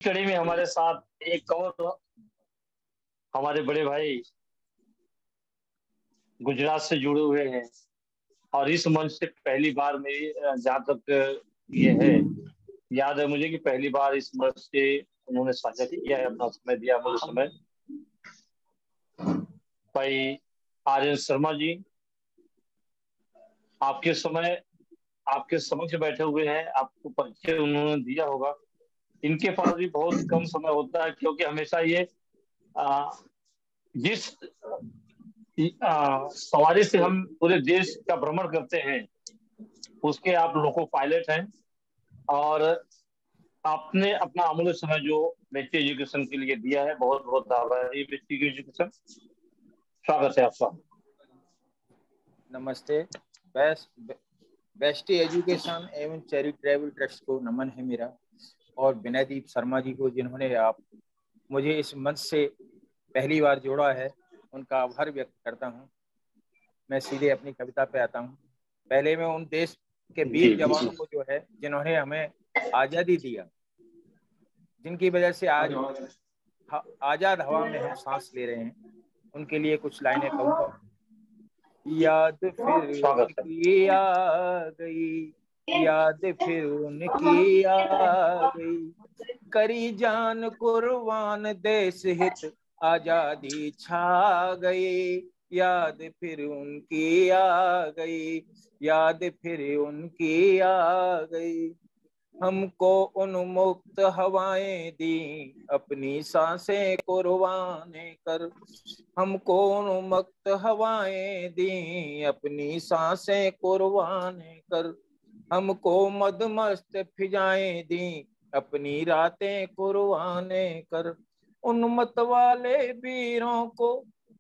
कड़ी में हमारे साथ एक और हमारे बड़े भाई गुजरात से जुड़े हुए हैं और इस मंच से पहली बार मेरी जहाँ तक ये है याद है मुझे कि पहली बार इस मंच से उन्होंने साझा किया है, अपना समय दिया मुझे समय। भाई आर्यन शर्मा जी, आपके समय आपके समक्ष बैठे हुए हैं, आपको परिचय उन्होंने दिया होगा। इनके पास भी बहुत कम समय होता है क्योंकि हमेशा ये आ, जिस सवारी से हम पूरे देश का भ्रमण करते हैं उसके आप लोको पायलट हैं और आपने अपना अमूल्य समय जो बेटी एजुकेशन के लिए दिया है, बहुत बहुत आभारी बेटी एजुकेशन। स्वागत है आपका। नमस्ते। बेस्टी एजुकेशन एवं चैरिटेबल ट्रस्ट को नमन है मेरा, और विनयदीप शर्मा जी को जिन्होंने आप मुझे इस मंच से पहली बार जोड़ा है, उनका आभार व्यक्त करता हूं। मैं सीधे अपनी कविता पे आता हूं। पहले मैं उन देश के वीर जवानों को जो है जिन्होंने हमें आज़ादी दिया, जिनकी वजह से आज आज़ाद हवा में हम सांस ले रहे हैं, उनके लिए कुछ लाइनें कहूँगा। याद फिर उनकी आ गई, याद फिर उनकी आ गई, करी जान कुर्बान देश हित आजादी छा गई। याद फिर उनकी आ गई, याद फिर उनकी आ गई। हमको उन्मुक्त हवाएं दी, अपनी सांसें कुर्बान कर। हमको उन्मुक्त हवाएं दी, अपनी सांसें कुर्बान कर। हमको मदमस्त फिजाएं दी, अपनी रातें कुर्बान कर। उन्मत वाले वीरों को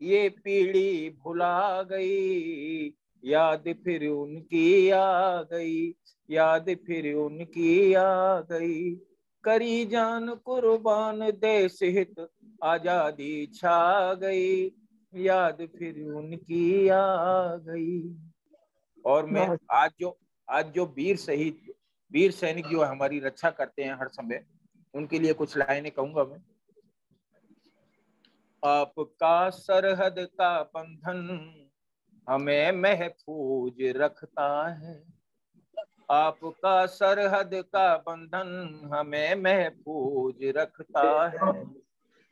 ये पीढ़ी भुला गई, याद फिर उनकी आ गई, याद फिर उनकी आ गई। करी जान कुर्बान देश हित आजादी छा गई, याद फिर उनकी आ गई। और मैं आज जो वीर सैनिक जो हमारी रक्षा करते हैं हर समय, उनके लिए कुछ लाइनें कहूंगा मैं। आपका सरहद का बंधन हमें महफूज रखता है, आपका सरहद का बंधन हमें महफूज रखता है।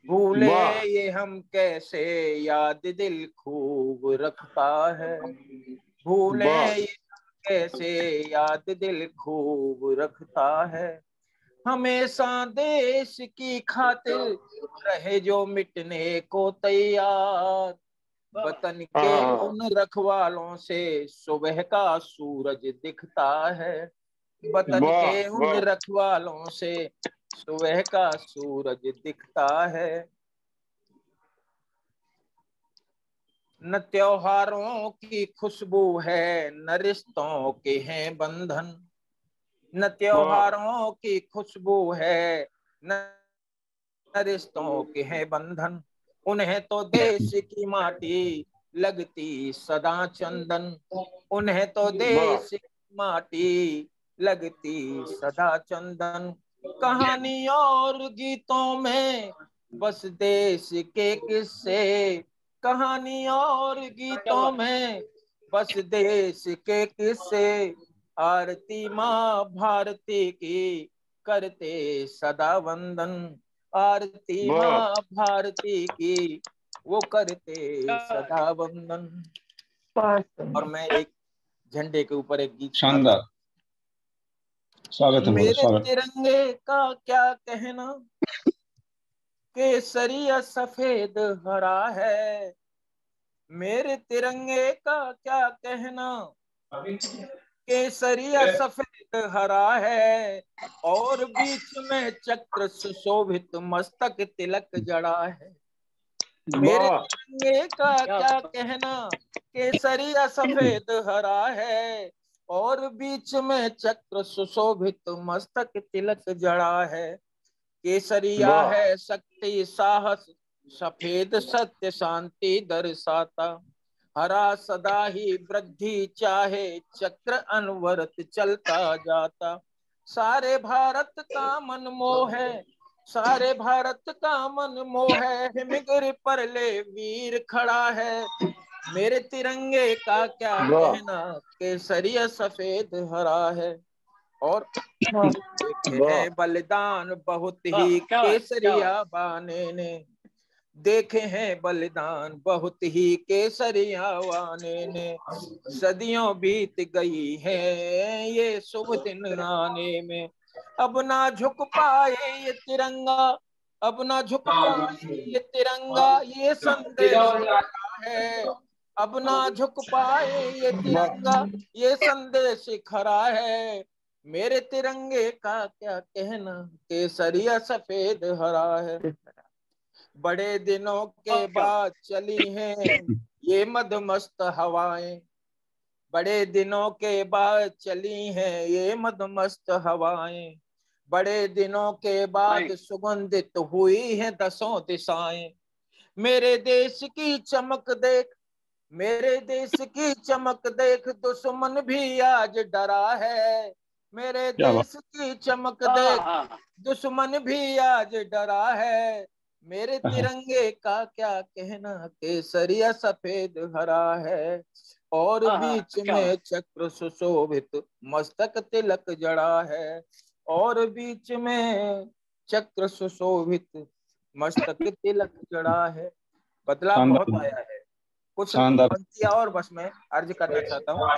भूले ये हम कैसे, याद दिल खूब रखता है। भूले ये कैसे, याद दिल खूब रखता है। हमेशा देश की खातिर रहे जो मिटने को तैयार। वतन के उन रखवालों से सुबह का सूरज दिखता है। वतन के उन रखवालों से सुबह का सूरज दिखता है। न त्योहारों की खुशबू है, न रिश्तों के हैं बंधन। न त्योहारों की खुशबू है, न रिश्तों के हैं बंधन। उन्हें तो देश की माटी लगती सदा चंदन। उन्हें तो देश की माटी लगती सदा चंदन। कहानी और गीतों में बस देश के किस्से, कहानी और गीतों में बस देश के किस्से। आरती माँ भारती की करते सदा वंदन। आरती माँ भारती की वो करते सदा वंदन। और मैं एक झंडे के ऊपर एक गीत शानदार। स्वागत है, मेरे तिरंगे का क्या कहना, केसरिया सफेद हरा है। मेरे तिरंगे का क्या कहना, केसरिया सफेद हरा है। और बीच में चक्र सुशोभित मस्तक तिलक जड़ा है। मेरे तिरंगे का क्या कहना, केसरिया सफेद हरा है। और बीच में चक्र सुशोभित मस्तक तिलक जड़ा है। केसरिया है शक्ति साहस, सफेद सत्य शांति दर्शाता। हरा सदा ही वृद्धि चाहे, चक्र अनवरत चलता जाता। सारे भारत का मन मोह है, सारे भारत का मन मोह है, हिमगिरी पर ले वीर खड़ा है। मेरे तिरंगे का क्या वाह कहना, केसरिया सफेद हरा है। और देखे वाह। हैं बलिदान बहुत वाह, ही क्या बात क्या बात। केसरिया बाने ने, देखे हैं बलिदान बहुत ही केसरिया वाने ने। सदियों बीत गई हैं ये शुभ दिन आने में, अब ना झुक पाए ये तिरंगा, अब ना झुक पाए ये तिरंगा, ये संदेश खरा है। अब ना झुक पाए ये तिरंगा, वाह ये संदेश खरा है। मेरे तिरंगे का क्या कहना, केसरिया सफेद हरा है। बड़े दिनों के क्या बात। बाद चली हैं ये मदमस्त हवाएं, बड़े दिनों के बाद चली हैं ये मदमस्त हवाएं। बड़े दिनों के बाद नहीं सुगंधित हुई हैं दसों दिशाएं। मेरे देश की चमक देख, मेरे देश की चमक देख, दुश्मन भी आज डरा है। मेरे क्या बात। देश की चमक हाँ देख, हाँ दुश्मन भी आज डरा है। मेरे तिरंगे का क्या कहना, केसरिया सफेद हरा है। और हाँ हाँ, बीच क्या में बात। चक्र सुशोभित मस्तक तिलक जड़ा है। और बीच में चक्र सुशोभित मस्तक तिलक जड़ा है। बदलाव बहुत शानदार आया है। कुछ शानदार। पंक्तियां और बस मैं अर्ज करना चाहता हूँ।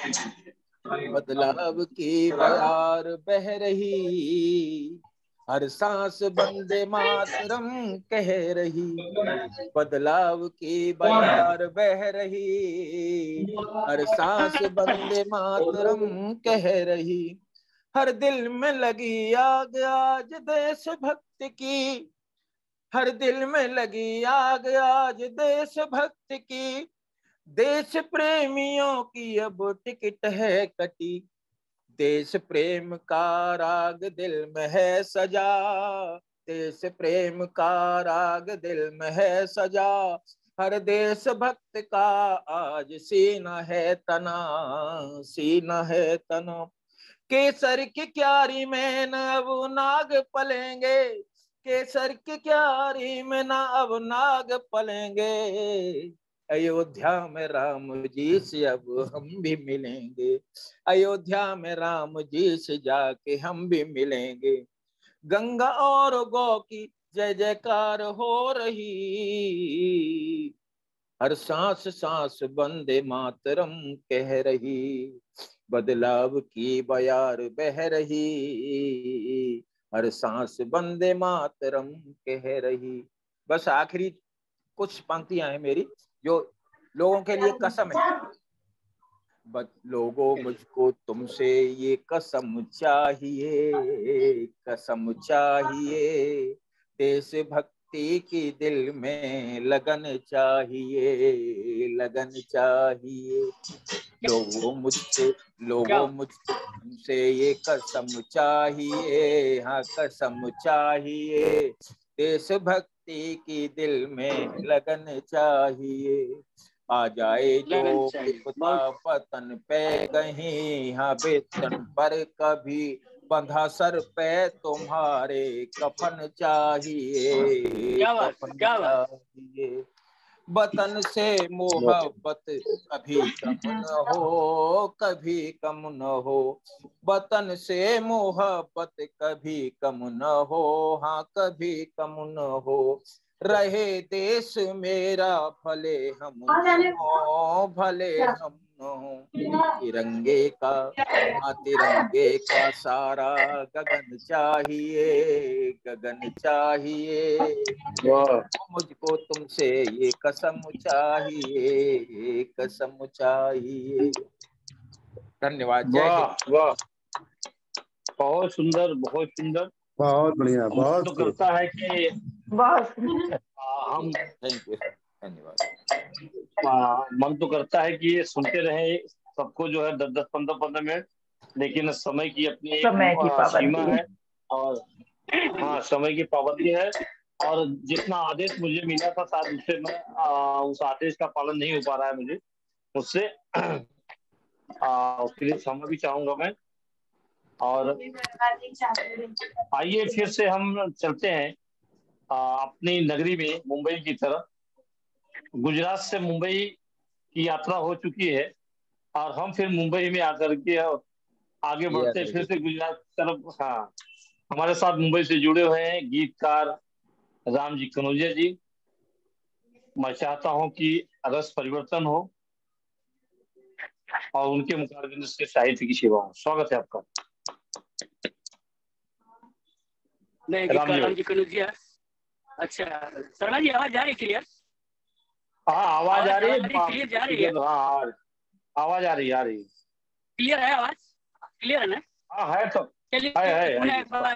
बदलाव की बयार बह रही, हर सांस बंदे मातरम कह रही। बदलाव की बयार बह रही, हर सांस बंदे मातरम कह रही। हर दिल में लगी आग आज देशभक्ति की, हर दिल में लगी आग आज देशभक्ति की। देश प्रेमियों की अब टिकट है कटी, देश प्रेम का राग दिल में है सजा। देश प्रेम का राग दिल में है सजा। हर देश भक्त का आज सीना है तना, सीना है तना। केसर की क्यारी में न अब नाग पलेंगे, केसर की क्यारी में न अब नाग पलेंगे। अयोध्या में राम जी से अब हम भी मिलेंगे, अयोध्या में राम जी से जाके हम भी मिलेंगे। गंगा और गौ की जय जयकार हो रही, हर सांस सांस वंदे मातरम कह रही। बदलाव की बयार बह रही, हर सांस वंदे मातरम कह रही। बस आखिरी कुछ पंक्तियां हैं मेरी जो लोगों के लिए कसम है। लोगों मुझको तुमसे ये कसम चाहिए, कसम चाहिए। देशभक्ति की दिल में लगन चाहिए, लगन चाहिए। क्या लोगों मुझको तुमसे ये कसम चाहिए, हाँ कसम चाहिए। देशभक्ति की दिल में लगन चाहिए। आ जाए जो लगन चाहिए विपदा बहुत। वतन पे कहीं, हाँ वेतन पर कभी बंधा सर पे तुम्हारे कफन चाहिए, क्या बात कफन क्या बात। चाहिए। वतन से मोहब्बत कभी कम न हो, कभी कम न हो। वतन से मोहब्बत कभी कम न हो, हाँ कभी कम न हो। रहे देश मेरा भले हम न हो, भले हम न हो। तिरंगे का, हाँ तिरंगे का सारा गगन चाहिए, गगन चाहिए। वाह मुझको तुमसे ये कसम चाहिए, ये कसम चाहिए। धन्यवाद। जय हिंद। वाह वाह, बहुत सुंदर बहुत सुंदर। बहुत बढ़िया, मन बहुत तो खूब। करता है कि हम थैंक यू, धन्यवाद। मन तो करता है कि ये सुनते रहे सबको, जो है 10-10 15-15 मिनट, लेकिन समय की अपनी एक समय की सीमा पाबंदी। है। और हाँ, समय की पाबंदी है। और जितना आदेश मुझे मिला था शायद उससे मैं उस आदेश का पालन नहीं हो पा रहा है मुझे मुझसे। उसके लिए क्षमा भी चाहूंगा मैं। और आइए फिर से हम चलते हैं अपनी नगरी में मुंबई की तरफ, गुजरात से मुंबई की यात्रा हो चुकी है और हम फिर मुंबई में आकर के और आगे ये बढ़ते यात्रा फिर की से थी। गुजरात की तरफ। हाँ, हमारे साथ मुंबई से जुड़े हुए हैं गीतकार राम जी कनौजिया जी। मैं चाहता हूं कि रस परिवर्तन हो और उनके मुखारबिंद से साहित्य की सेवा हो। स्वागत है आपका मैं राम गीतकार जी राम भाई। जी कनौजिया। अच्छा, शर्मा जी आवाज जा रही है क्लियर? हाँ, आवाज आ आवाज रही है। हमारी क्लियर जा रही है? हाँ, आवाज आ रही है, आ रही है। क्लियर है आवाज? क्लियर है ना? हाँ है तो। चलिए है पुनः जी। एक बार